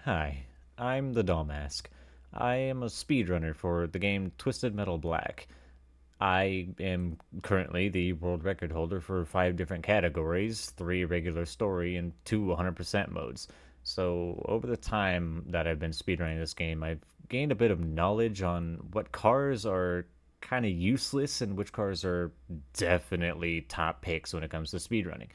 Hi, I'm the Dollmask. I am a speedrunner for the game Twisted Metal Black. I am currently the world record holder for 5 different categories, 3 regular story, and 2 100% modes. So, over the time that I've been speedrunning this game, I've gained a bit of knowledge on what cars are kind of useless and which cars are definitely top picks when it comes to speedrunning.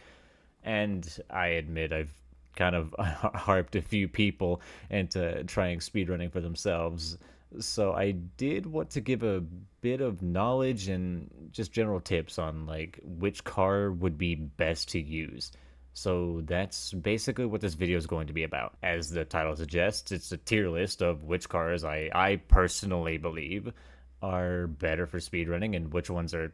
And I admit I've kind of harped a few people into trying speedrunning for themselves. So I did want to give a bit of knowledge and just general tips on like which car would be best to use. So that's basically what this video is going to be about. As the title suggests, it's a tier list of which cars I personally believe are better for speedrunning and which ones are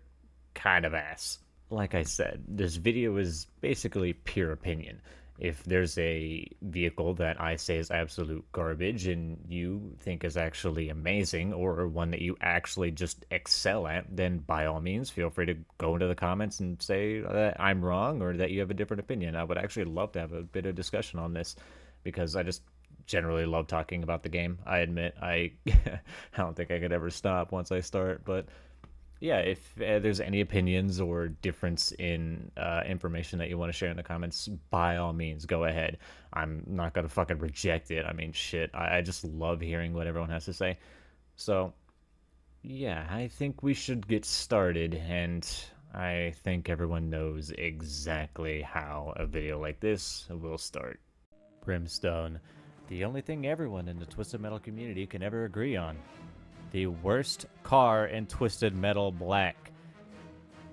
kind of ass. Like I said, this video is basically pure opinion. If there's a vehicle that I say is absolute garbage and you think is actually amazing, or one that you actually just excel at, then by all means feel free to go into the comments and say that I'm wrong or that you have a different opinion. I would actually love to have a bit of discussion on this because I just generally love talking about the game. I admit I I don't think I could ever stop once I start, but yeah, if there's any opinions or difference in information that you want to share in the comments, by all means, go ahead. I'm not going to fucking reject it. I mean, shit. I just love hearing what everyone has to say. So, yeah, I think we should get started, and I think everyone knows exactly how a video like this will start. Brimstone, the only thing everyone in the Twisted Metal community can ever agree on. The worst car in Twisted Metal Black.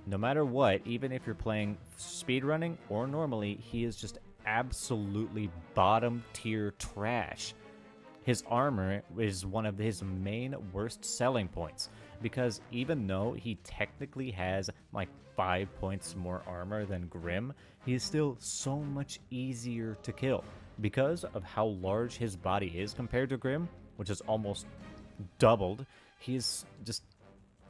No matter what, even if you're playing speedrunning or normally, he is just absolutely bottom tier trash. His armor is one of his main worst selling points because even though he technically has like 5 points more armor than Grimm, he is still so much easier to kill because of how large his body is compared to Grimm, which is almost doubled. He's just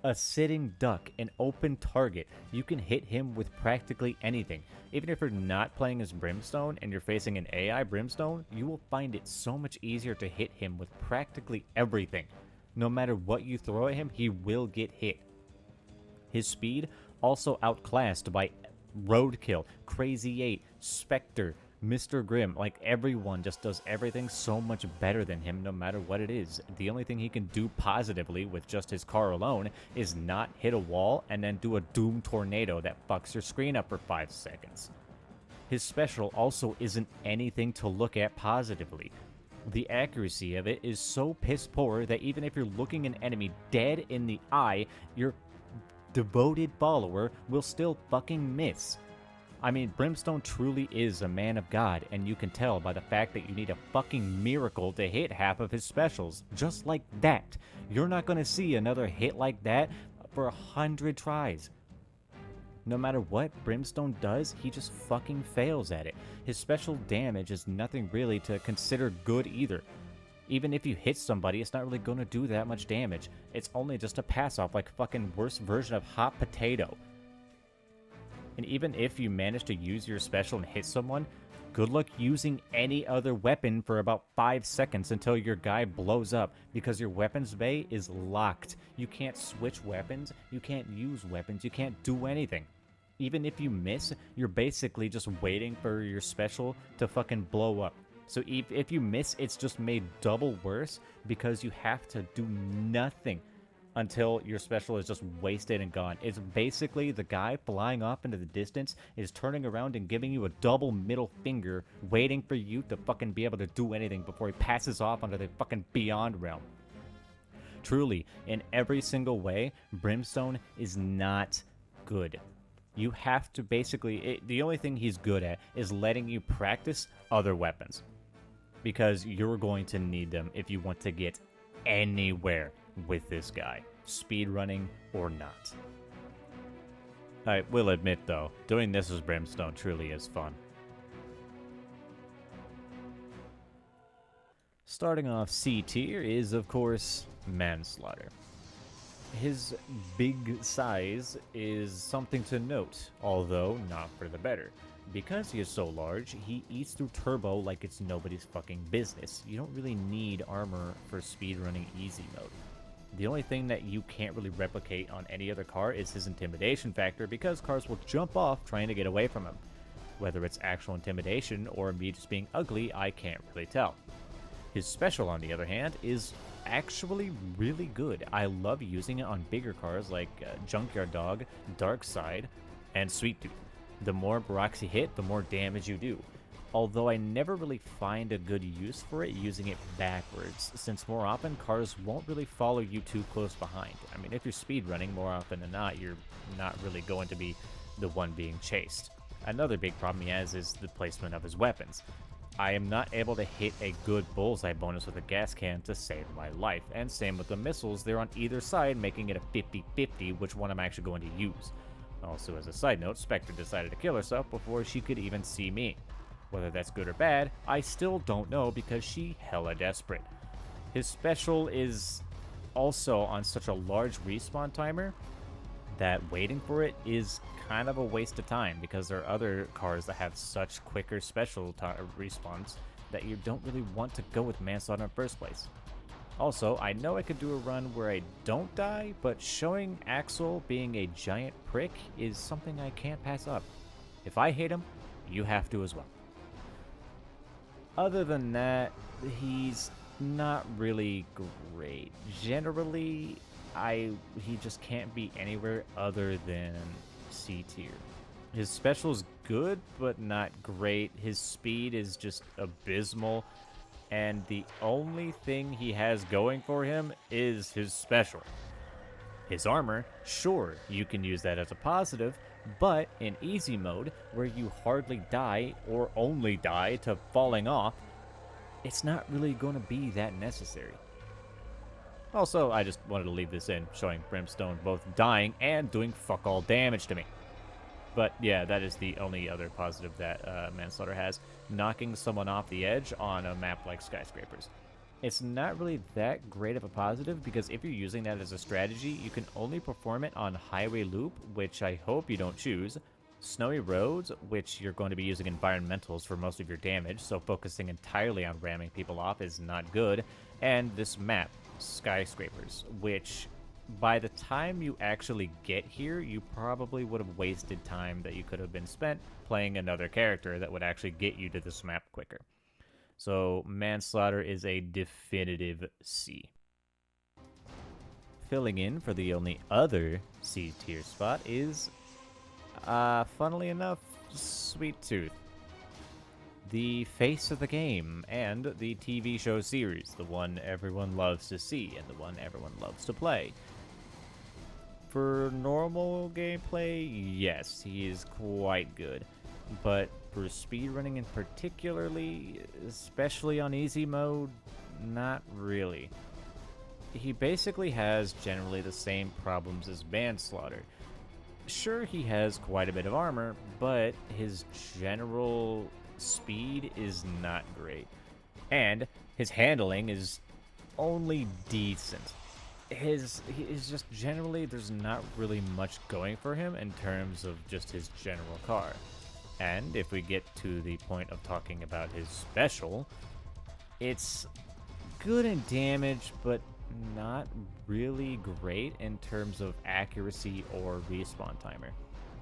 a sitting duck, an open target. You can hit him with practically anything. Even if you're not playing as Brimstone and you're facing an AI Brimstone, you will find it so much easier to hit him with practically everything. No matter what you throw at him, he will get hit. His speed also outclassed by Roadkill, Crazy 8, Specter, Mr. Grimm. Like, everyone just does everything so much better than him no matter what it is. The only thing he can do positively with just his car alone is not hit a wall and then do a doom tornado that fucks your screen up for 5 seconds. His special also isn't anything to look at positively. The accuracy of it is so piss poor that even if you're looking an enemy dead in the eye, your devoted follower will still fucking miss. I mean, Brimstone truly is a man of God, and you can tell by the fact that you need a fucking miracle to hit half of his specials. Just like that. You're not going to see another hit like that for 100 tries. No matter what Brimstone does, he just fucking fails at it. His special damage is nothing really to consider good either. Even if you hit somebody, it's not really going to do that much damage. It's only just a pass-off like fucking worst version of hot potato. And even if you manage to use your special and hit someone, good luck using any other weapon for about 5 seconds until your guy blows up because your weapons bay is locked. You can't switch weapons, you can't use weapons, you can't do anything. Even if you miss, you're basically just waiting for your special to fucking blow up. So if you miss, it's just made double worse because you have to do nothing until your special is just wasted and gone. It's basically the guy flying off into the distance is turning around and giving you a double middle finger, waiting for you to fucking be able to do anything before he passes off onto the fucking beyond realm. Truly, in every single way, Brimstone is not good. You have to basically, the only thing he's good at is letting you practice other weapons, because you're going to need them if you want to get anywhere with this guy, speedrunning or not. I will admit though, doing this as Brimstone truly is fun. Starting off C tier is of course Manslaughter. His big size is something to note, although not for the better. Because he is so large, he eats through turbo like it's nobody's fucking business. You don't really need armor for speedrunning easy mode. The only thing that you can't really replicate on any other car is his intimidation factor, because cars will jump off trying to get away from him. Whether it's actual intimidation or me just being ugly, I can't really tell. His special, on the other hand, is actually really good. I love using it on bigger cars like Junkyard Dog, Darkside, and Sweet Tooth. The more barracks you hit, the more damage you do. Although I never really find a good use for it using it backwards, since more often cars won't really follow you too close behind. I mean, if you're speedrunning, more often than not, you're not really going to be the one being chased. Another big problem he has is the placement of his weapons. I am not able to hit a good bullseye bonus with a gas can to save my life, and same with the missiles, they're on either side, making it a 50-50 which one I'm actually going to use. Also, as a side note, Specter decided to kill herself before she could even see me. Whether that's good or bad, I still don't know because she hella desperate. His special is also on such a large respawn timer that waiting for it is kind of a waste of time, because there are other cars that have such quicker special respawns that you don't really want to go with Manslaughter in the first place. Also, I know I could do a run where I don't die, but showing Axel being a giant prick is something I can't pass up. If I hate him, you have to as well. Other than that, he's not really great. Generally, he just can't be anywhere other than C tier. His special's good, but not great. His speed is just abysmal, and the only thing he has going for him is his special. His armor, sure, you can use that as a positive, but in easy mode, where you hardly die or only die to falling off, it's not really going to be that necessary. Also, I just wanted to leave this in, showing Brimstone both dying and doing fuck all damage to me. But yeah, that is the only other positive that Manslaughter has, knocking someone off the edge on a map like Skyscrapers. It's not really that great of a positive, because if you're using that as a strategy, you can only perform it on Highway Loop, which I hope you don't choose, Snowy Roads, which you're going to be using environmentals for most of your damage, so focusing entirely on ramming people off is not good, and this map, Skyscrapers, which by the time you actually get here, you probably would have wasted time that you could have been spent playing another character that would actually get you to this map quicker. So Manslaughter is a definitive C. Filling in for the only other C tier spot is, funnily enough, Sweet Tooth. The face of the game and the TV show series, the one everyone loves to see and the one everyone loves to play. For normal gameplay, yes, he is quite good, but for speedrunning in particularly, especially on easy mode, not really. He basically has generally the same problems as Manslaughter. Sure, he has quite a bit of armor, but his general speed is not great, and his handling is only decent. He's just generally, there's not really much going for him in terms of just his general car. And if we get to the point of talking about his special, it's good in damage, but not really great in terms of accuracy or respawn timer.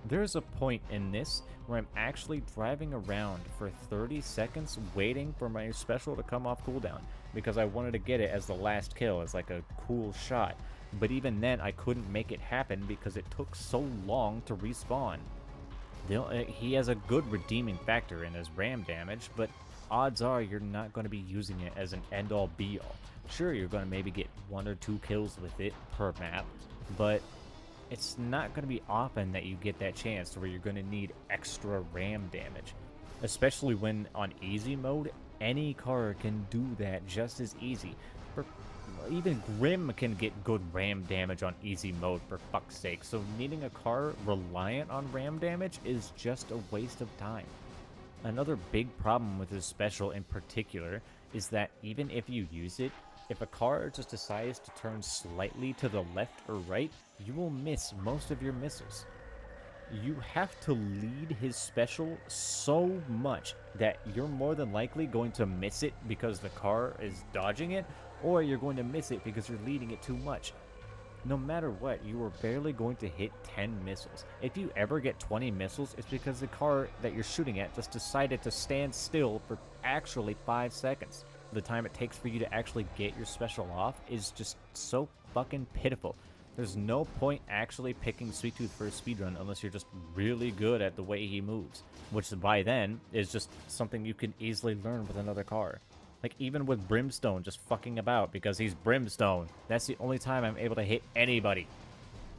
There's a point in this where I'm actually driving around for 30 seconds waiting for my special to come off cooldown, because I wanted to get it as the last kill, as like a cool shot. But even then, I couldn't make it happen because it took so long to respawn. He has a good redeeming factor in his ram damage, but odds are you're not going to be using it as an end-all be-all. Sure, you're going to maybe get 1 or 2 kills with it per map, but it's not going to be often that you get that chance where you're going to need extra ram damage. Especially when on easy mode, any car can do that just as easy. Even Grimm can get good ram damage on easy mode, for fuck's sake, so needing a car reliant on ram damage is just a waste of time. Another big problem with his special in particular is that even if you use it, if a car just decides to turn slightly to the left or right, you will miss most of your missiles. you have to lead his special so much that you're more than likely going to miss it because the car is dodging it, or you're going to miss it because you're leading it too much. No matter what, you are barely going to hit 10 missiles. If you ever get 20 missiles, it's because the car that you're shooting at just decided to stand still for actually 5 seconds. The time it takes for you to actually get your special off is just so fucking pitiful. There's no point actually picking Sweet Tooth for a speedrun unless you're just really good at the way he moves, which by then is just something you can easily learn with another car. Like, even with Brimstone just fucking about because he's Brimstone. That's the only time I'm able to hit anybody.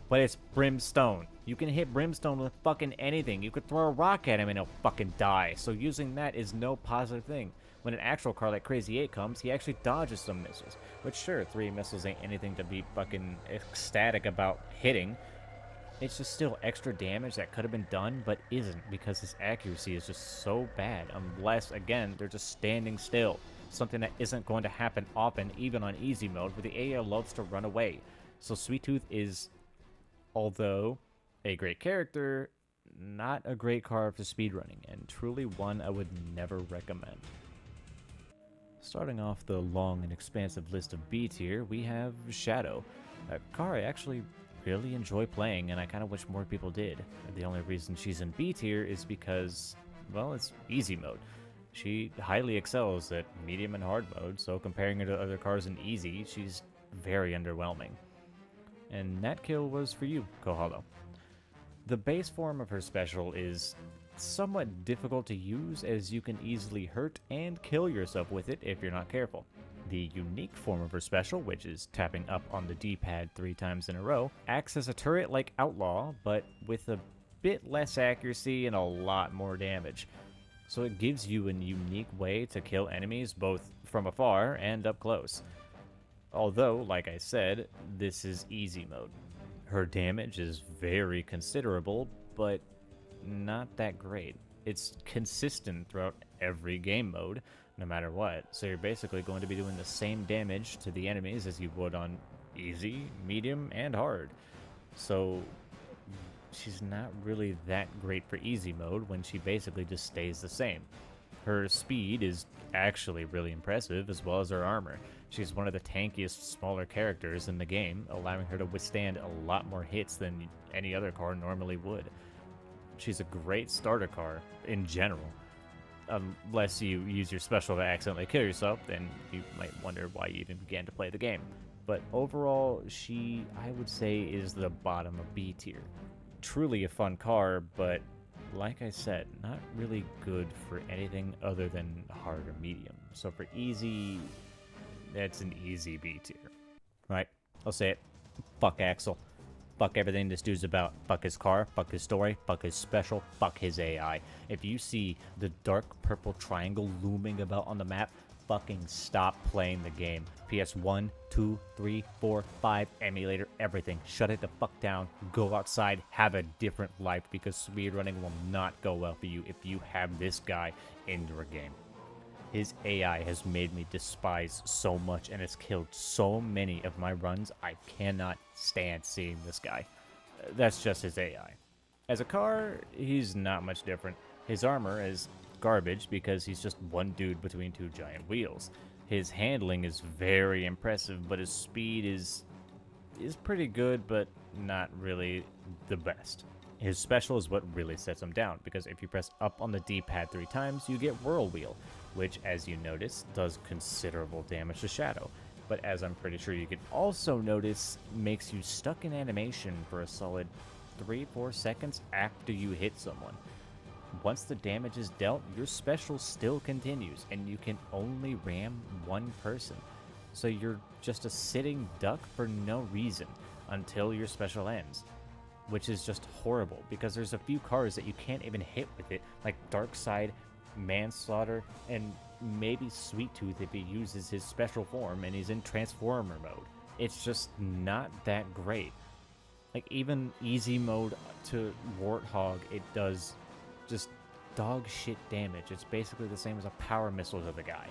But it's Brimstone. You can hit Brimstone with fucking anything. You could throw a rock at him and he'll fucking die. So using that is no positive thing. When an actual car like Crazy 8 comes, he actually dodges some missiles. Which, sure, 3 missiles ain't anything to be fucking ecstatic about hitting. It's just still extra damage that could have been done, but isn't because his accuracy is just so bad. Unless, again, they're just standing still. Something that isn't going to happen often, even on easy mode, where the AI loves to run away. So Sweet Tooth is, although a great character, not a great car for speedrunning, and truly one I would never recommend. Starting off the long and expansive list of B tier, we have Shadow, a car I actually really enjoy playing, and I kind of wish more people did. The only reason she's in B tier is because, well, it's easy mode. She highly excels at medium and hard mode, so comparing her to other cars in easy, she's very underwhelming. And that kill was for you, Kohalo. The base form of her special is somewhat difficult to use, as you can easily hurt and kill yourself with it if you're not careful. The unique form of her special, which is tapping up on the D-pad 3 times in a row, acts as a turret like Outlaw, but with a bit less accuracy and a lot more damage. So it gives you a unique way to kill enemies both from afar and up close. Although, like I said, this is easy mode. Her damage is very considerable, but not that great. It's consistent throughout every game mode, no matter what, so you're basically going to be doing the same damage to the enemies as you would on easy, medium, and hard. So she's not really that great for easy mode when she basically just stays the same. Her speed is actually really impressive, as well as her armor. She's one of the tankiest, smaller characters in the game, allowing her to withstand a lot more hits than any other car normally would. She's a great starter car in general. Unless you use your special to accidentally kill yourself, then you might wonder why you even began to play the game. But overall, she, I would say, is the bottom of B tier. Truly a fun car, but like I said, not really good for anything other than hard or medium. So for easy, that's an easy B tier. Right, I'll say it. Fuck Axel. Fuck everything this dude's about. Fuck his car, fuck his story, fuck his special, fuck his AI. If you see the dark purple triangle looming about on the map, fucking stop playing the game. PS1, 2, 3, 4, 5, emulator, everything. Shut it the fuck down. Go outside. Have a different life, because speedrunning will not go well for you if you have this guy in your game. His AI has made me despise so much and has killed so many of my runs. I cannot stand seeing this guy. That's just his AI. As a car, he's not much different. His armor is garbage because he's just one dude between 2 giant wheels. His handling is very impressive, but his speed is pretty good, but not really the best. His special is what really sets him down, because if you press up on the D-pad 3 times, you get Whirlwheel, which, as you notice, does considerable damage to Shadow. But as I'm pretty sure you can also notice, makes you stuck in animation for a solid 3-4 seconds after you hit someone. Once the damage is dealt, your special still continues, and you can only ram one person. So you're just a sitting duck for no reason until your special ends. Which is just horrible, because there's a few cars that you can't even hit with it, like Darkside, Manslaughter, and maybe Sweet Tooth if he uses his special form and he's in Transformer mode. It's just not that great. Like, even easy mode to Warthog, it does just dog shit damage. It's basically the same as a power missile to the guy.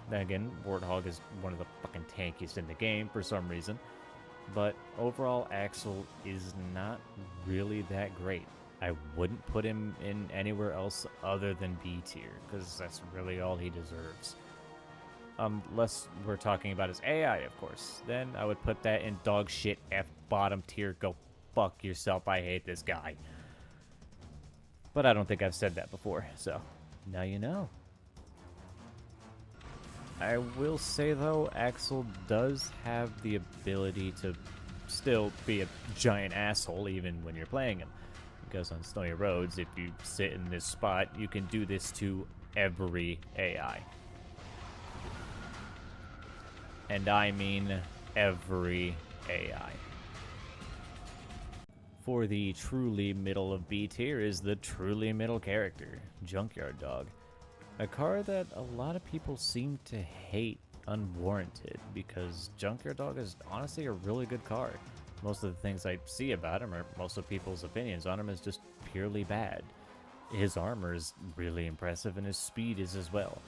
Then again, Warthog is one of the fucking tankiest in the game for some reason. But overall, Axel is not really that great. I wouldn't put him in anywhere else other than B tier, because that's really all he deserves. Unless we're talking about his AI, of course. Then I would put that in dog shit F bottom tier. Go fuck yourself. I hate this guy. But I don't think I've said that before, so now you know. I will say, though, Axel does have the ability to still be a giant asshole even when you're playing him. Because on snowy roads, if you sit in this spot, you can do this to every AI. And I mean every AI. For the truly middle of B tier is the truly middle character, Junkyard Dog. A car that a lot of people seem to hate unwarranted, because Junkyard Dog is honestly a really good car. Most of the things I see about him, or most of people's opinions on him, is just purely bad. His armor is really impressive, and his speed is as well.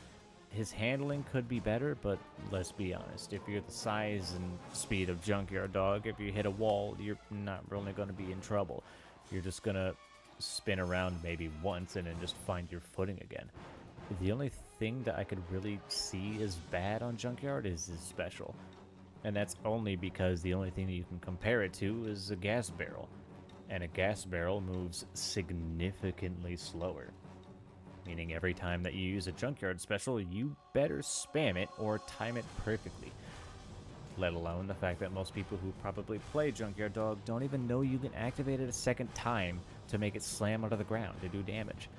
His handling could be better, but let's be honest, if you're the size and speed of Junkyard Dog, if you hit a wall, you're not really going to be in trouble. You're just going to spin around maybe once and then just find your footing again. The only thing that I could really see as bad on Junkyard is his special. And that's only because the only thing that you can compare it to is a gas barrel. And a gas barrel moves significantly slower. Meaning every time that you use a Junkyard special, you better spam it or time it perfectly. Let alone the fact that most people who probably play Junkyard Dog don't even know you can activate it a second time to make it slam out of the ground to do damage.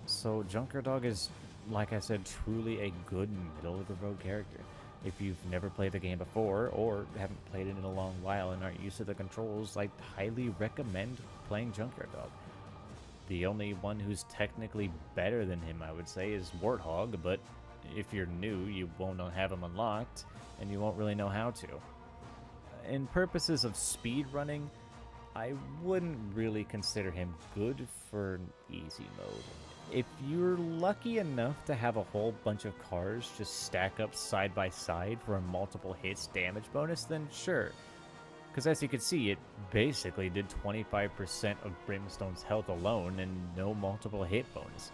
So Junkyard Dog is, like I said, truly a good middle-of-the-road character. If you've never played the game before, or haven't played it in a long while and aren't used to the controls, I highly recommend playing Junkyard Dog. The only one who's technically better than him, I would say, is Warthog, but if you're new, you won't have him unlocked, and you won't really know how to. In purposes of speedrunning, I wouldn't really consider him good for easy mode. If you're lucky enough to have a whole bunch of cars just stack up side by side for a multiple hits damage bonus, then sure. Because as you can see, it basically did 25% of Brimstone's health alone and no multiple hit bonus.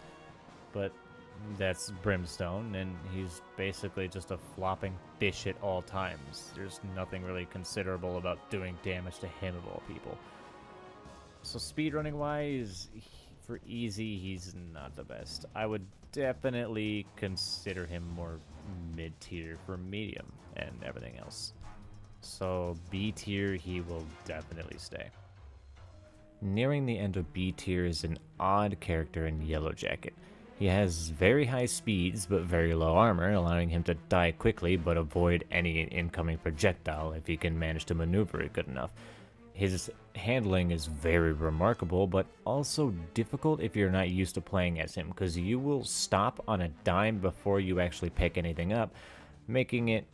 But that's Brimstone, and he's basically just a flopping fish at all times. There's nothing really considerable about doing damage to him of all people. So speedrunning wise, for easy, he's not the best. I would definitely consider him more mid-tier for medium and everything else. So B tier, he will definitely stay. Nearing the end of B tier is an odd character in Yellow Jacket. He has very high speeds but very low armor, allowing him to die quickly but avoid any incoming projectile if he can manage to maneuver it good enough. His handling is very remarkable, but also difficult if you're not used to playing as him, because you will stop on a dime before you actually pick anything up, making it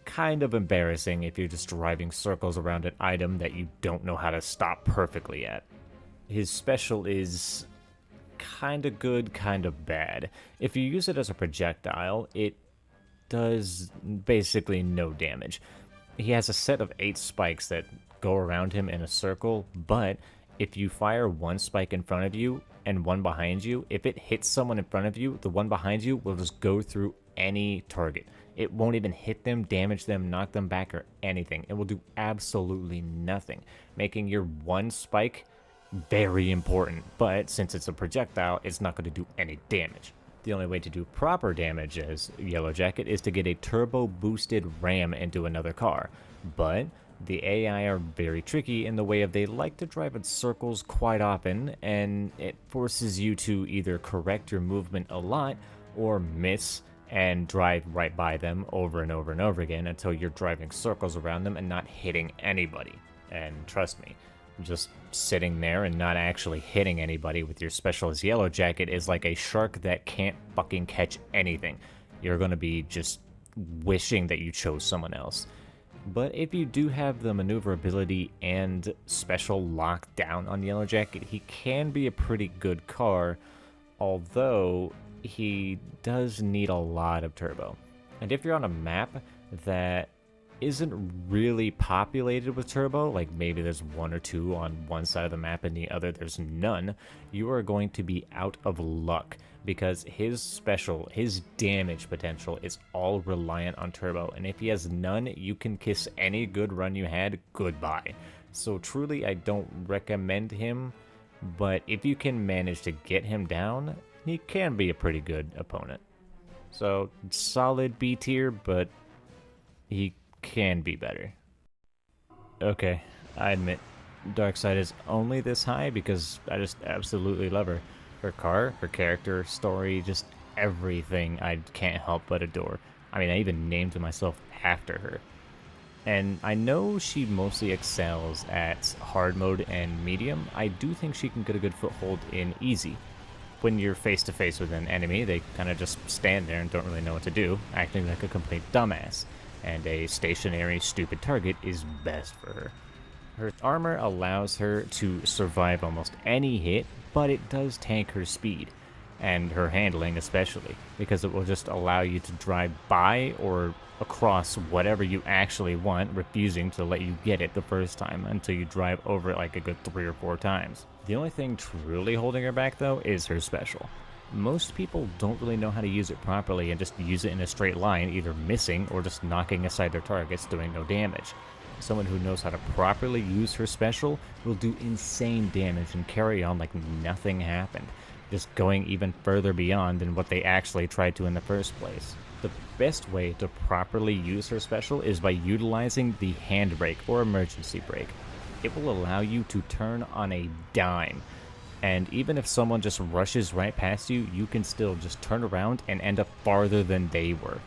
kind of embarrassing if you're just driving circles around an item that you don't know how to stop perfectly at. His special is kind of good, kind of bad. If you use it as a projectile, it does basically no damage. He has a set of 8 spikes that go around him in a circle, but if you fire one spike in front of you and one behind you, if it hits someone in front of you, the one behind you will just go through any target. It won't even hit them, damage them, knock them back, or anything. It will do absolutely nothing, making your one spike very important, but since it's a projectile, it's not going to do any damage. The only way to do proper damage as Yellow Jacket is to get a turbo boosted ram into another car, but the AI are very tricky in the way of they like to drive in circles quite often, and it forces you to either correct your movement a lot or miss and drive right by them over and over and over again until you're driving circles around them and not hitting anybody. And trust me, just sitting there and not actually hitting anybody with your specialist Yellow Jacket is like a shark that can't fucking catch anything. You're going to be just wishing that you chose someone else. But if you do have the maneuverability and special locked down on Yellow Jacket, he can be a pretty good car, although he does need a lot of turbo. And if you're on a map that isn't really populated with turbo, like maybe there's one or two on one side of the map and the other there's none, you are going to be out of luck because his special, his damage potential is all reliant on turbo, and if he has none, you can kiss any good run you had goodbye. So truly, I don't recommend him, but if you can manage to get him down, he can be a pretty good opponent. So solid B tier, but he can be better. Okay, I admit, Darkside is only this high because I just absolutely love her. Her car, her character, story, just everything I can't help but adore. I mean, I even named myself after her. And I know she mostly excels at hard mode and medium. I do think she can get a good foothold in easy. When you're face to face with an enemy, they kind of just stand there and don't really know what to do, acting like a complete dumbass. And a stationary, stupid target is best for her. Her armor allows her to survive almost any hit, but it does tank her speed, and her handling especially, because it will just allow you to drive by or across whatever you actually want, refusing to let you get it the first time until you drive over it like a good 3 or 4 times. The only thing truly holding her back though is her special. Most people don't really know how to use it properly and just use it in a straight line, either missing or just knocking aside their targets doing no damage. Someone who knows how to properly use her special will do insane damage and carry on like nothing happened, just going even further beyond than what they actually tried to in the first place. The best way to properly use her special is by utilizing the handbrake or emergency brake. It will allow you to turn on a dime, and even if someone just rushes right past you, you can still just turn around and end up farther than they were.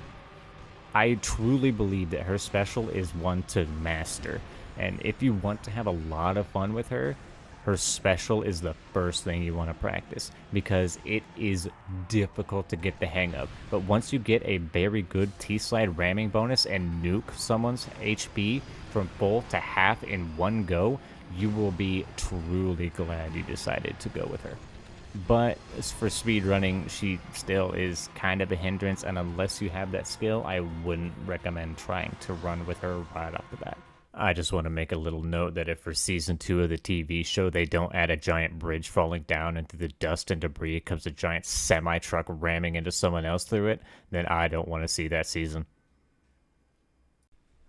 I truly believe that her special is one to master, and if you want to have a lot of fun with her, her special is the first thing you want to practice, because it is difficult to get the hang of. But once you get a very good T-slide ramming bonus and nuke someone's HP from full to half in one go, you will be truly glad you decided to go with her. But as for speedrunning, she still is kind of a hindrance, and unless you have that skill, I wouldn't recommend trying to run with her right off the bat. I just want to make a little note that if for season 2 of the TV show they don't add a giant bridge falling down into the dust and debris comes a giant semi-truck ramming into someone else through it, then I don't want to see that season.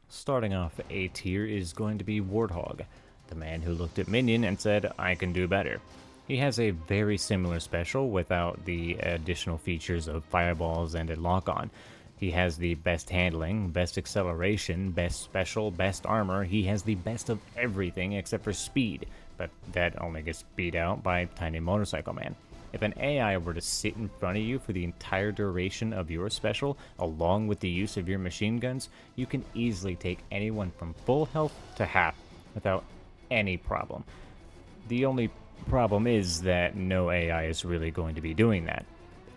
Starting off A tier is going to be Warthog, the man who looked at Minion and said, I can do better. He has a very similar special without the additional features of fireballs and a lock-on. He has the best handling, best acceleration, best special, best armor. He has the best of everything except for speed, but that only gets beat out by Tiny Motorcycle Man. If an AI were to sit in front of you for the entire duration of your special, along with the use of your machine guns, you can easily take anyone from full health to half without any problem. The only problem is that no AI is really going to be doing that,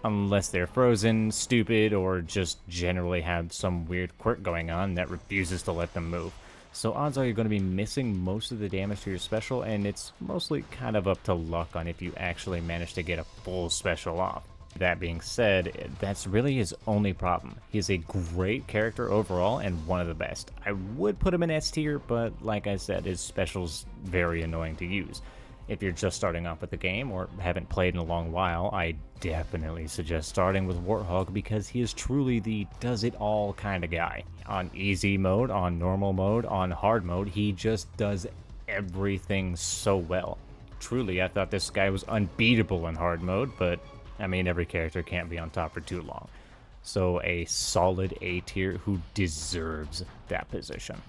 unless they're frozen, stupid, or just generally have some weird quirk going on that refuses to let them move. So odds are you're going to be missing most of the damage to your special, and it's mostly kind of up to luck on if you actually manage to get a full special off. That being said, that's really his only problem. He's a great character overall and one of the best. I would put him in S tier, but like I said, his special's very annoying to use. If you're just starting off with the game or haven't played in a long while, I definitely suggest starting with Warthog because he is truly the does-it-all kind of guy. On easy mode, on normal mode, on hard mode, he just does everything so well. Truly, I thought this guy was unbeatable in hard mode, but I mean, every character can't be on top for too long. So a solid A tier who deserves that position.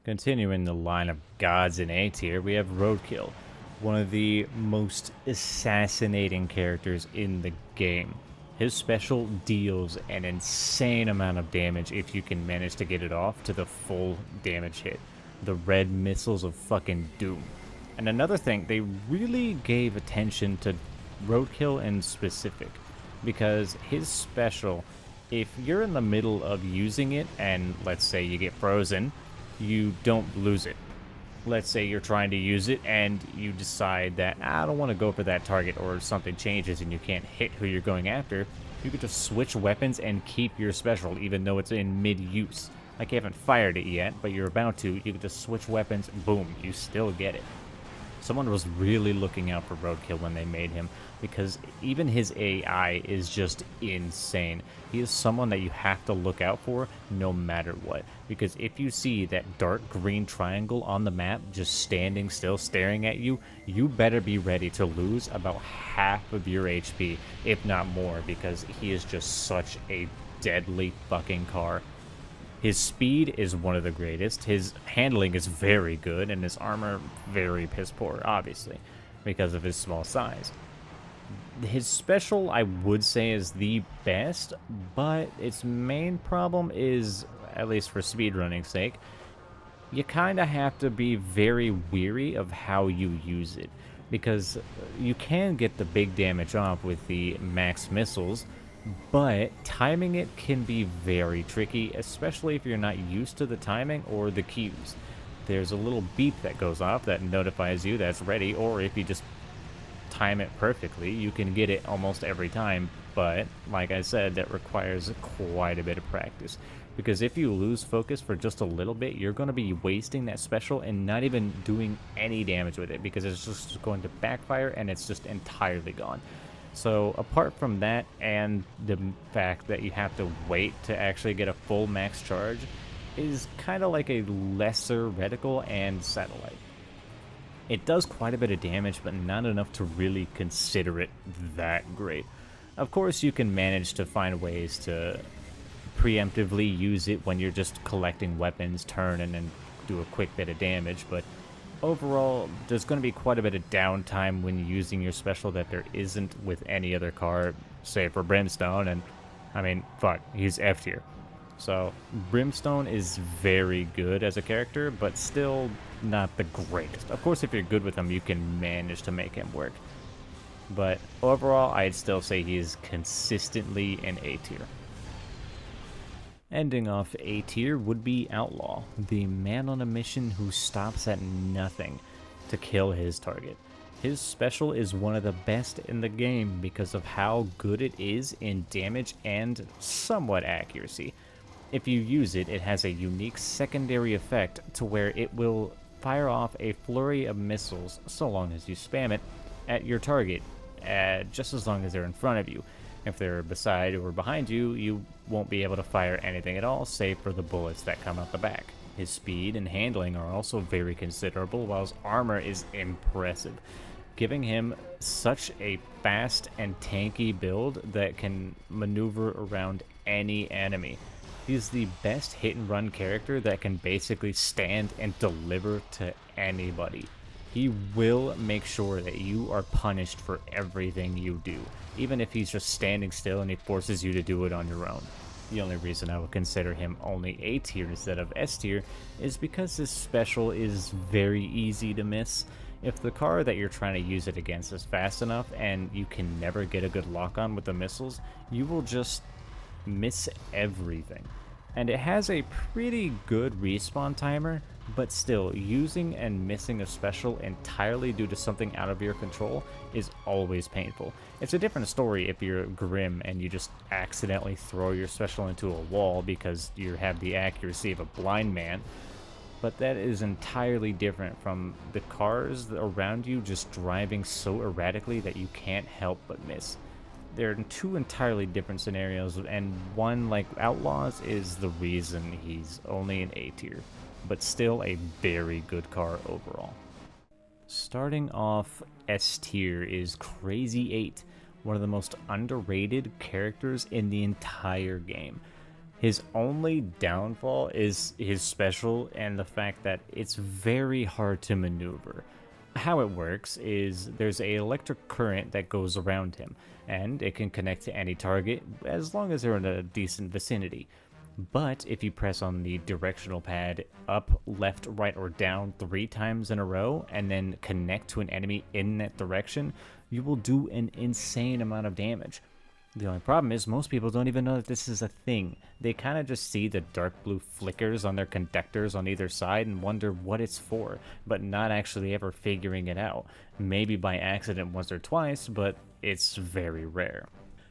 Continuing the line of gods in A tier, we have Roadkill, one of the most assassinating characters in the game. His special deals an insane amount of damage if you can manage to get it off to the full damage hit. The red missiles of fucking doom. And another thing, they really gave attention to Roadkill in specific, because his special, if you're in the middle of using it and let's say you get frozen, you don't lose it. Let's say you're trying to use it and you decide that I don't want to go for that target, or something changes and you can't hit who you're going after, you can just switch weapons and keep your special even though it's in mid-use. Like you haven't fired it yet, but you're about to. You can just switch weapons, boom, you still get it. Someone was really looking out for Roadkill when they made him, because even his AI is just insane. He is someone that you have to look out for no matter what, because if you see that dark green triangle on the map just standing still staring at you, you better be ready to lose about half of your HP, if not more, because he is just such a deadly fucking car. His speed is one of the greatest, his handling is very good, and his armor very piss poor, obviously, because of his small size. His special, I would say, is the best, but its main problem is, at least for speedrunning's sake, you kind of have to be very weary of how you use it, because you can get the big damage off with the max missiles, but timing it can be very tricky, especially if you're not used to the timing or the cues. There's a little beep that goes off that notifies you that's ready, or if you just time it perfectly, you can get it almost every time, but like I said, that requires quite a bit of practice. Because if you lose focus for just a little bit, you're going to be wasting that special and not even doing any damage with it, because it's just going to backfire and it's just entirely gone. So apart from that, and the fact that you have to wait to actually get a full max charge, is kind of like a lesser reticle and satellite. It does quite a bit of damage, but not enough to really consider it that great. Of course, you can manage to find ways to preemptively use it when you're just collecting weapons, turn, and then do a quick bit of damage, but overall, there's going to be quite a bit of downtime when using your special that there isn't with any other car, save for Brimstone, and, I mean, fuck, he's F tier. So, Brimstone is very good as a character, but still not the greatest. Of course, if you're good with him, you can manage to make him work. But overall, I'd still say he is consistently an A tier. Ending off A tier would be Outlaw, the man on a mission who stops at nothing to kill his target. His special is one of the best in the game because of how good it is in damage and somewhat accuracy. If you use it, it has a unique secondary effect to where it will fire off a flurry of missiles, so long as you spam it, at your target, just as long as they're in front of you. If they're beside or behind you, you won't be able to fire anything at all, save for the bullets that come out the back. His speed and handling are also very considerable, while his armor is impressive, giving him such a fast and tanky build that can maneuver around any enemy. He's the best hit-and-run character that can basically stand and deliver to anybody. He will make sure that you are punished for everything you do, even if he's just standing still and he forces you to do it on your own. The only reason I would consider him only A tier instead of S tier is because his special is very easy to miss. If the car that you're trying to use it against is fast enough and you can never get a good lock on with the missiles, you will just miss everything. And it has a pretty good respawn timer, but still, using and missing a special entirely due to something out of your control is always painful. It's a different story if you're Grimm and you just accidentally throw your special into a wall because you have the accuracy of a blind man, but that is entirely different from the cars around you just driving so erratically that you can't help but miss. They're two entirely different scenarios, and one, like Outlaws, is the reason he's only an A tier, but still a very good car overall. Starting off S tier is Crazy 8, one of the most underrated characters in the entire game. His only downfall is his special and the fact that it's very hard to maneuver. How it works is there's an electric current that goes around him, and it can connect to any target as long as they're in a decent vicinity. But if you press on the directional pad up, left, right, or down 3 times in a row, and then connect to an enemy in that direction, you will do an insane amount of damage. The only problem is most people don't even know that this is a thing. They kind of just see the dark blue flickers on their conductors on either side and wonder what it's for, but not actually ever figuring it out. Maybe by accident once or twice, but it's very rare.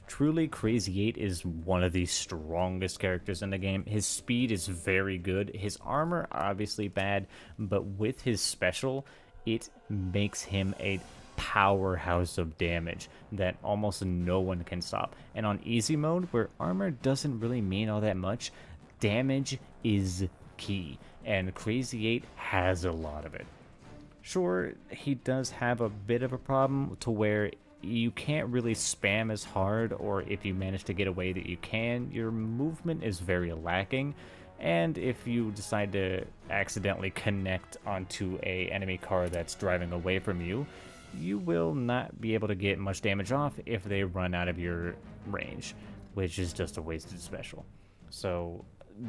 Truly, Crazy 8 is one of the strongest characters in the game. His speed is very good. His armor, obviously bad, but with his special, it makes him a powerhouse of damage that almost no one can stop. And on easy mode, where armor doesn't really mean all that much, damage is key, and Crazy 8 has a lot of it. Sure, he does have a bit of a problem to where you can't really spam as hard, or if you manage to get away that you can, your movement is very lacking. And if you decide to accidentally connect onto a enemy car that's driving away from you, you will not be able to get much damage off if they run out of your range, which is just a wasted special. So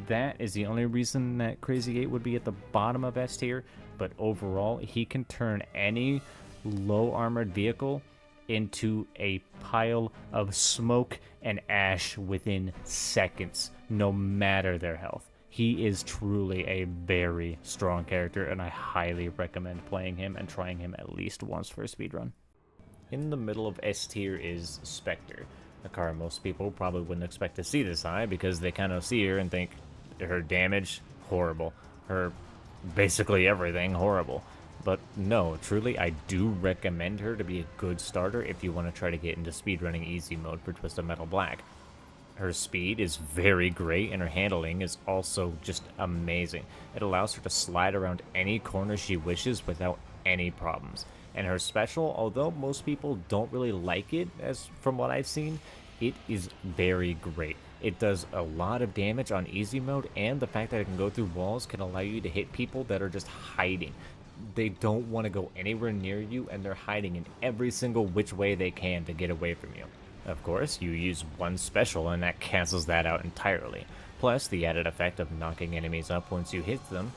that is the only reason that Crazy 8 would be at the bottom of S tier, but overall, he can turn any low armored vehicle into a pile of smoke and ash within seconds, no matter their health. He is truly a very strong character, and I highly recommend playing him and trying him at least once for a speedrun. In the middle of S tier is Specter, a car most people probably wouldn't expect to see this high because they kind of see her and think her damage, horrible. Her basically everything, horrible. But no, truly, I do recommend her to be a good starter if you want to try to get into speedrunning easy mode for Twisted Metal Black. Her speed is very great, and her handling is also just amazing. It allows her to slide around any corner she wishes without any problems. And her special, although most people don't really like it, as from what I've seen, it is very great. It does a lot of damage on easy mode, and the fact that it can go through walls can allow you to hit people that are just hiding. They don't want to go anywhere near you, and they're hiding in every single which way they can to get away from you. Of course, you use one special, and that cancels that out entirely. Plus, the added effect of knocking enemies up once you hit them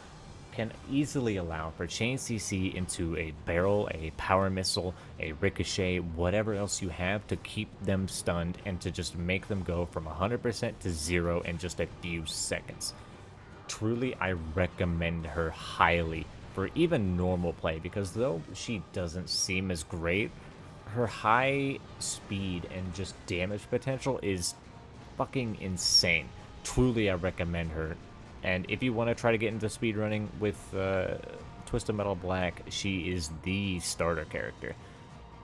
can easily allow for chain CC into a barrel, a power missile, a ricochet, whatever else you have to keep them stunned and to just make them go from 100% to 0 in just a few seconds. Truly, I recommend her highly for even normal play, because though she doesn't seem as great, her high speed and just damage potential is fucking insane. Truly, I recommend her. And if you want to try to get into speedrunning with Twisted Metal Black, she is the starter character.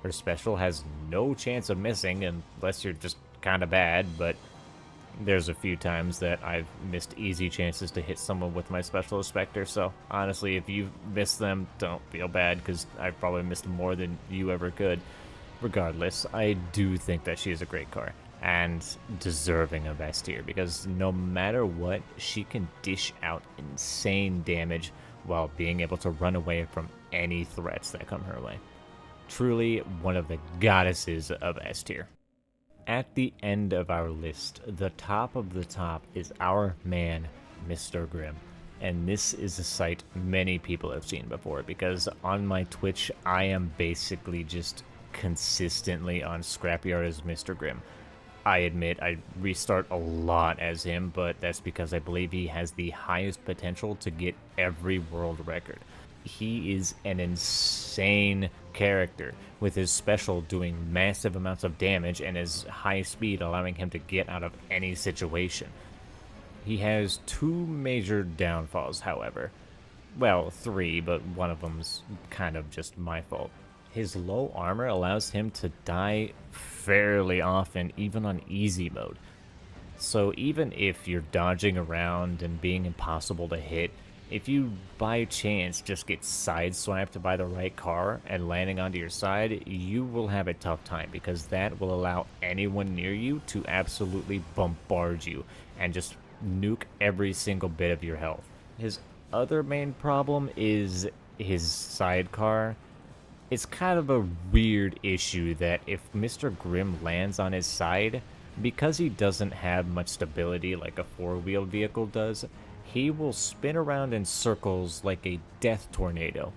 Her special has no chance of missing unless you're just kind of bad, but there's a few times that I've missed easy chances to hit someone with my special Specter, so honestly, if you miss them, don't feel bad, because I've probably missed more than you ever could. Regardless, I do think that she is a great car, and deserving of S tier, because no matter what, she can dish out insane damage while being able to run away from any threats that come her way. Truly one of the goddesses of S tier. At the end of our list, the top of the top is our man, Mr. Grimm. And this is a sight many people have seen before, because on my Twitch, I am basically just consistently on Scrapyard as Mr. Grimm. I admit I restart a lot as him, but that's because I believe he has the highest potential to get every world record. He is an insane character, with his special doing massive amounts of damage and his high speed allowing him to get out of any situation. He has two major downfalls, however. Well, three, but one of them's kind of just my fault. His low armor allows him to die fairly often, even on easy mode. So even if you're dodging around and being impossible to hit, if you by chance just get sideswiped by the right car and landing onto your side, you will have a tough time, because that will allow anyone near you to absolutely bombard you and just nuke every single bit of your health. His other main problem is his sidecar. It's kind of a weird issue that if Mr. Grimm lands on his side, because he doesn't have much stability like a four-wheeled vehicle does, he will spin around in circles like a death tornado.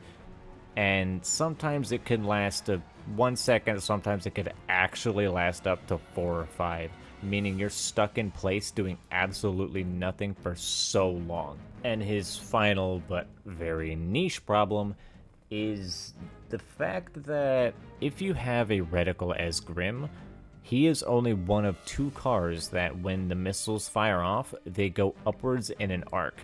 And sometimes it can last 1 second, sometimes it could actually last up to 4 or 5, meaning you're stuck in place doing absolutely nothing for so long. And his final but very niche problem is the fact that if you have a reticle as Grimm, He is only one of 2 cars that when the missiles fire off, they go upwards in an arc.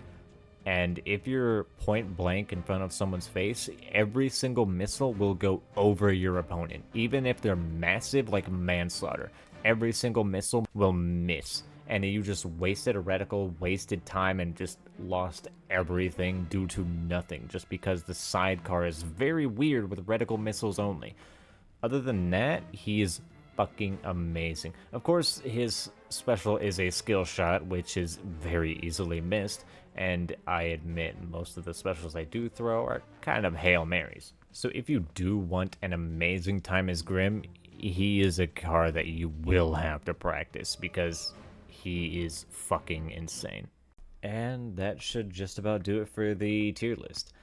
And if you're point blank in front of someone's face, every single missile will go over your opponent. Even if they're massive like Manslaughter, every single missile will miss. And you just wasted a reticle, wasted time, and just lost everything due to nothing. Just because the sidecar is very weird with reticle missiles only. Other than that, he is fucking amazing. Of course, his special is a skill shot, which is very easily missed, and I admit most of the specials I do throw are kind of Hail Marys. So if you do want an amazing time as Grimm, he is a car that you will have to practice because he is fucking insane. And that should just about do it for the tier list.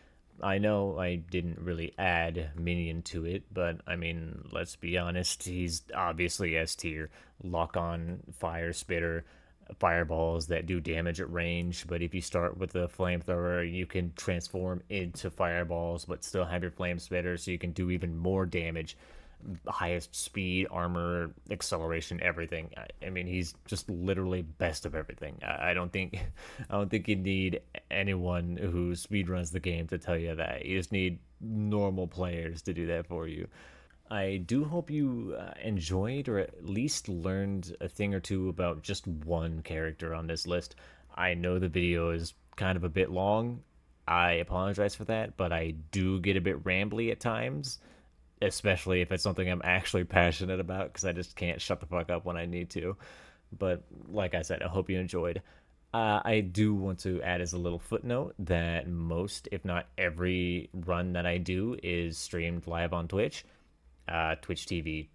I know I didn't really add Minion to it, but I mean, let's be honest, he's obviously S tier. Lock on, fire spitter, fireballs that do damage at range, but if you start with the flamethrower, you can transform into fireballs, but still have your flame spitter, so you can do even more damage. Highest speed, armor, acceleration, everything. I mean, he's just literally best of everything. I don't think, I don't think you need anyone who speedruns the game to tell you that. You just need normal players to do that for you. I do hope you enjoyed or at least learned a thing or two about just one character on this list. I know the video is kind of a bit long. I apologize for that, but I do get a bit rambly at times, especially if it's something I'm actually passionate about, because I just can't shut the fuck up when I need to. But like I said, I hope you enjoyed. I do want to add as a little footnote that most, if not every run that I do is streamed live on Twitch. Twitch TV/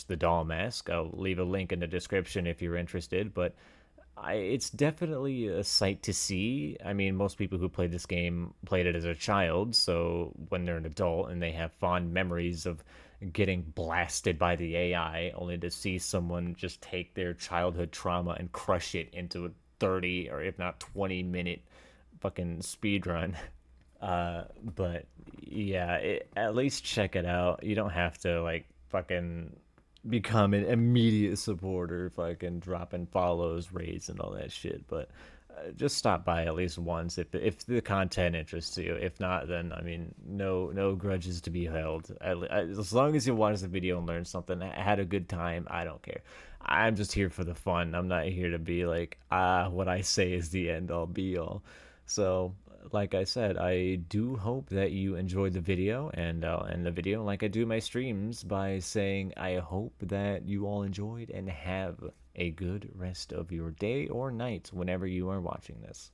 the doll mask. I'll leave a link in the description if you're interested, but it's definitely a sight to see. I mean, most people who played this game played it as a child, so when they're an adult and they have fond memories of getting blasted by the AI, only to see someone just take their childhood trauma and crush it into a 30 or if not 20-minute fucking speed run. But yeah, at least check it out. You don't have to like fucking become an immediate supporter, fucking dropping follows, raids, and all that shit. But just stop by at least once if the content interests you. If not, then I mean, no grudges to be held. As long as you watch the video and learn something, had a good time, I don't care. I'm just here for the fun. I'm not here to be like, what I say is the end all be all. So like I said, I do hope that you enjoyed the video, and I'll end the video like I do my streams by saying I hope that you all enjoyed and have a good rest of your day or night whenever you are watching this.